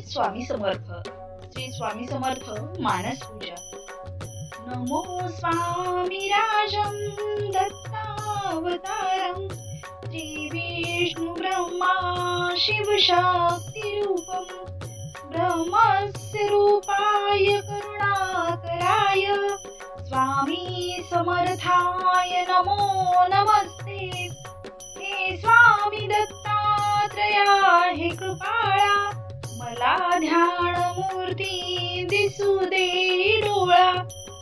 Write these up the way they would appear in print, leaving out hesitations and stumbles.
स्वामी समर्थ. श्री स्वामी समर्थ मानस पूजा. नमो स्वामी राजं दत्तावतारं श्री विष्णु ब्रह्मा शिव शक्ति रूपं ब्रह्मस्य रूपाय करुणाकराय स्वामी समर्थाय नमो नमस्ते. हे स्वामी दत्तात्रया हे कृपाळा, मला ध्यान मूर्ती दिसू दे डोळा.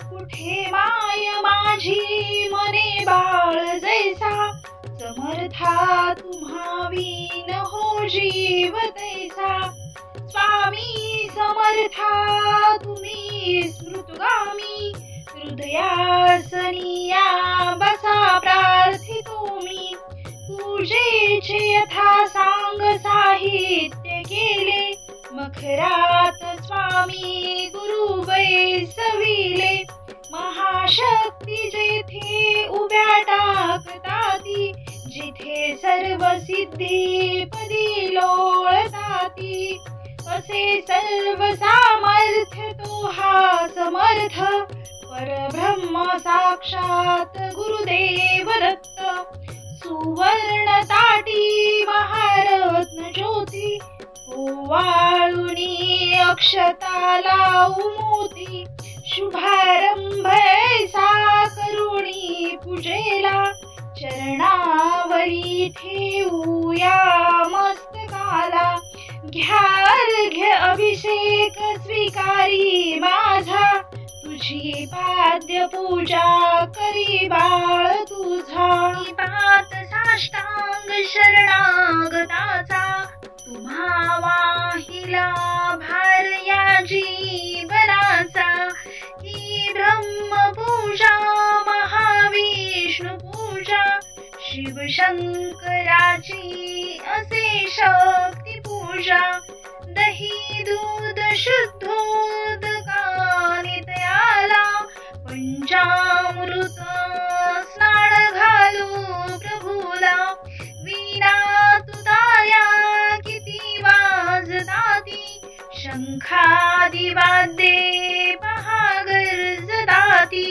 कुठे माय माझी मने बाळ जैसा, समर्था तुम्हा विन हो जीव तैसा. स्वामी समर्था तुम्ही स्मृतगामी, हृदयासनिया बसा प्रार्थितो मी. पूजेचे यथा सांग साहित्य केले, मखरात स्वामी गुरु बैसविले. महाशक्ती जेथे उभ्या टाकताती, जिथे सर्व सिद्धी पदी लोळताती. असे सर्व सामर्थ्य तो हा समर्थ, परब्रह्म साक्षात गुरुदेव दत्त. सुवर्ण ताटी महारत्न ज्योती, ओवाळुनी अक्षता लावू मोती. शुभारंभ ऐसा करुणी पूजेला, चरणावरी ठेवूया मस्तकाला. घ्या अभिषेक स्वीकारी माझा, तुझी पाद्य पूजा करी बाळ तुझा. पात साष्टांग शरणागताचा, तुम्हा वाहिला भार या जीवनाचा. ही ब्रह्मपूजा महाविष्णू पूजा, शिवशंकराची असे शक्ती पूजा. दही दूध शुद्धोदकाने तयाला, पंचामृत स्नान घालू प्रभूला. वीणा तुताया किती वाजताती, शंखादी वाद्ये पहा गरजताती.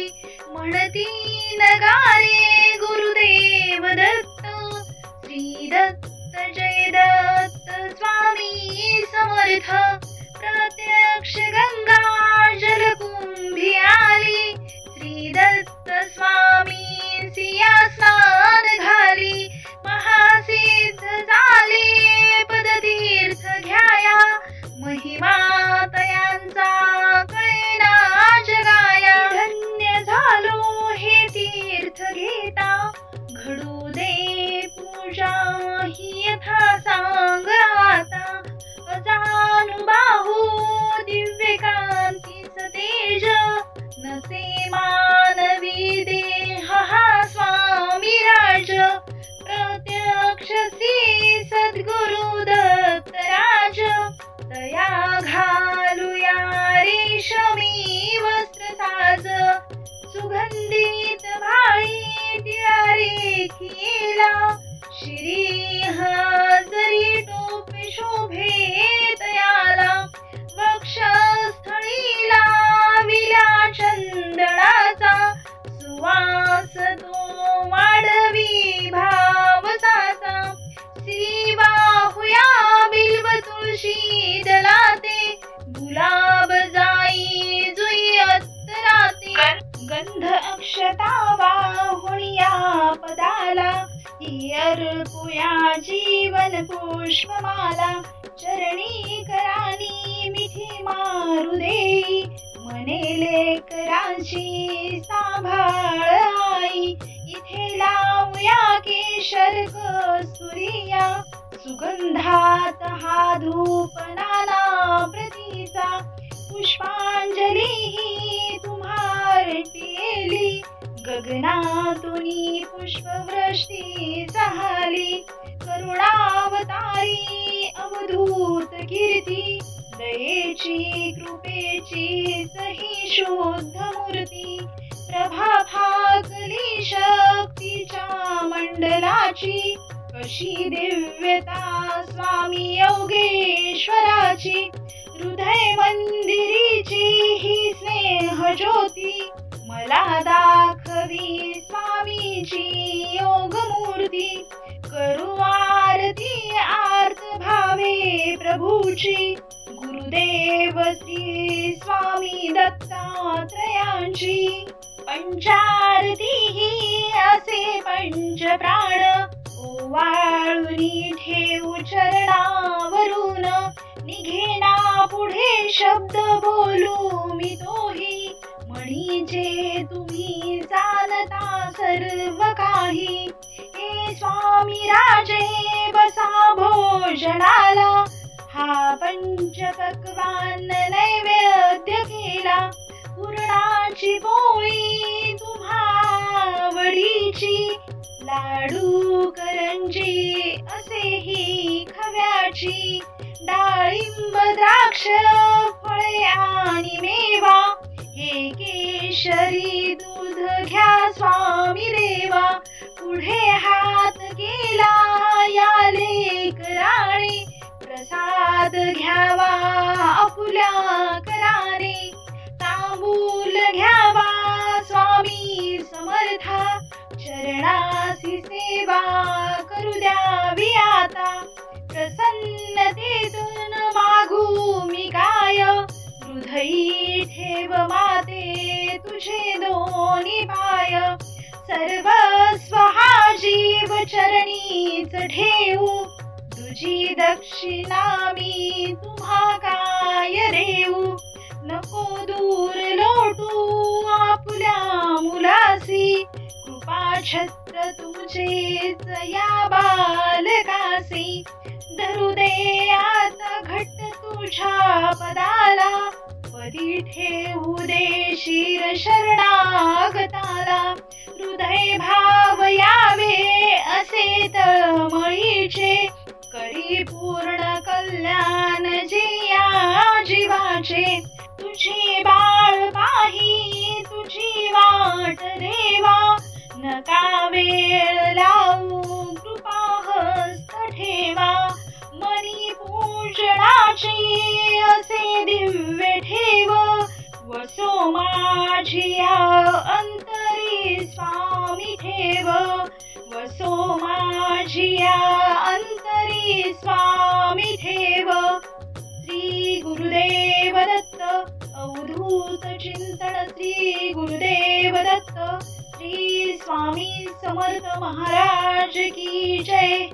म्हणती नगारे गुरुदेव दत्त, श्री दत्त जय दत्त स्वामी समर्थ. प्रत्यक्ष गंगा जलकुंभी आली, श्री दत्त स्वामी सिया स्नान घाली. महासिद्ध झाले पदतीर्थ घ्याया, महिमा तयांचा कळेना जगाया. धन्य झालो हे तीर्थ घेता, घडू दे पूजा ही यथा सांग आता. अजानुबाहू दिव्य कांतीच तेज, नसे मानवी देह हा स्वामी राज. प्रत्यक्ष श्री सद्गुरु दत्तराज, दया घालूया रेशमी वस्त्र साज. सुगंधित भाळी टिळा रेखीला, श्री हजरी टोप शोभे तयाला. वक्षस्थळी लाविला चंदनाचा, सुवास तो वाढवी भावसाचा. श्री बाहुया बिल्व तुळशी दलाते, गुलाब जाई जुई अत्तराते. गंध अक्षता वाहुनिया पदाला, ही अर्पुया जीवन पुष्पमाला. चरणी करानी मिठी मारू देई, मनेले कराची सांभाळ आई. इथे लावूया केशर कस्तुरिया, सुगंधात हा धूप नाना प्रतीचा. पुष्पांजली ही तुम्हारती, गगनातुनी पुष्पवृष्टी झाली. करुणावतारी अवधूत कीर्ती, दयेची कृपेची सही शुद्ध मूर्ती. प्रभा फाकली शक्तीच्या मंडलाची, कशी दिव्यता स्वामी योगेश्वराची. हृदय मंदिरीची ही स्नेह ज्योती मला दाखवी स्वामीची योग मूर्ती करू आरती आर्त भावे प्रभूची गुरुदेव श्री स्वामी दत्तात्रयांची पंचारती ही असे पंचप्राण ओवाळूनी ठेवू चरणावरून निघेना पुढे शब्द बोलू मी तोही म्हणीचे तुम्ही जाणता सर्व काही हे स्वामी राजे बसा भोजनाला हा पंचपक्वान्न नैवेद्य केला पुरणाची पोळी तुम्हा आवडीची लाडू करंजी असेही खव्याची डाळिंब द्राक्ष फळे आणि मेवा हे केशरी दूध घ्या स्वामी देवा पुढे हात गेला या लेकराने प्रसाद घ्यावा आपुल्या कराने तांबूल घ्यावा स्वामी समर्था चरणासी सेवा करू द्यावी आता प्रसन्नतेतून मागू मी काय हृदयी ठेव माते तुझे दोन्ही पाय सर्वस्व हा जीव चरणीच ठेवू तुझी दक्षिणा मी तुम्हा काय देऊ नको दूर लोटू आपुल्या मुलासी कृपा छत्र तुझेच या बालकासी धरू दे आता घट्ट तुझ्या पदाला पदी ठेवू दे शिर शरणागताला हृदय भाव यावे असे तळमळीचे करी पूर्ण कल्याण जे या जीवाचे तुझे बाळ पाही तुझी वाट देवा नका वेळ लावू कृपा हस्त ठेवा मनी पूजनाची असे दिव्य ठेव वसो माझी अंतरी स्वामी ठेव वसो माझी अंतरी स्वामी ठेव श्री गुरुदेव दत्त अवधूत चिंतन श्री गुरुदेव दत्त श्री स्वामी समर्थ महाराज की जय।